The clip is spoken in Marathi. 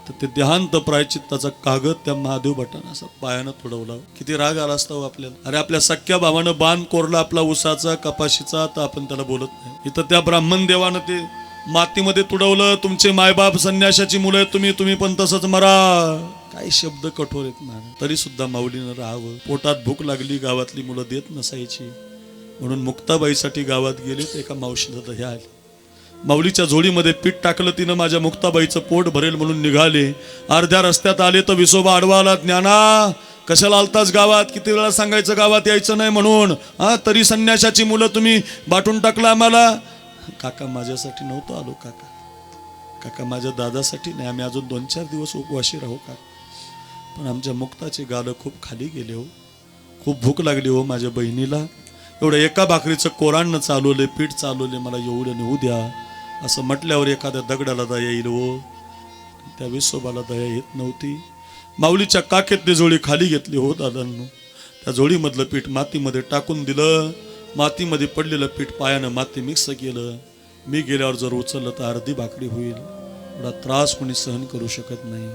तर ते देहांत प्रायचित्ताचा कागद त्या महादेव भटानं असा पायानं तुडवला. किती राग आला असता हो आपल्याला. अरे आपल्या सख्या भावानं बाण कोरला आपला उसाचा कपाशीचा, तर आपण त्याला बोलत नाही. इथं त्या ब्राह्मण देवानं ते मातीमध्ये तुडवलं. तुमचे मायबाप संन्याशाची मुलं आहेत, तुम्ही पण तसंच मरा. काही शब्द कठोर आहेत ना, तरी सुद्धा माऊलीनं राहावं. पोटात भूक लागली, गावातली मुलं देत नसायची म्हणून मुक्ताबाईसाठी गावात गेले. तर एका मावशीला दह्या आली. माऊलीच्या झोळीमध्ये पीठ टाकलं तिनं, माझ्या मुक्ताबाईचं पोट भरेल म्हणून निघाले. अर्ध्या रस्त्यात आले तर विसोबा आडवा आला. ज्ञाना कशाला आलताच गावात, किती वेळा सांगायचं गावात यायचं नाही म्हणून, तरी संन्याशाची मुलं तुम्ही बाटून टाकलं आम्हाला. काका माझ्यासाठी नव्हतं आलो काका, काका माझ्या दादासाठी नाही, आम्ही अजून 2-4 दिवस उपवाशी राहू का. पण आमच्या मुक्ताचे गालं खूप खाली गेले हो, खूप भूक लागली हो माझ्या बहिणीला. एवढं एका भाकरीचं कोरांना चालवले, पीठ चालवले, मला एवढं नेऊ द्या असं म्हटल्यावर एखाद्या दगडाला दया येईल हो. त्या विसोबाला दया येत नव्हती. माऊलीच्या काखेतली जोडी खाली घेतली हो दादांनो. त्या जोडीमधलं पीठ मातीमध्ये टाकून दिलं. मातीमध्ये पडलेलं पीठ पायानं माती मिक्स केलं. मी गेल्यावर जर उचललं तर अर्धी भाकरी होईल. एवढा त्रास कोणी सहन करू शकत नाही.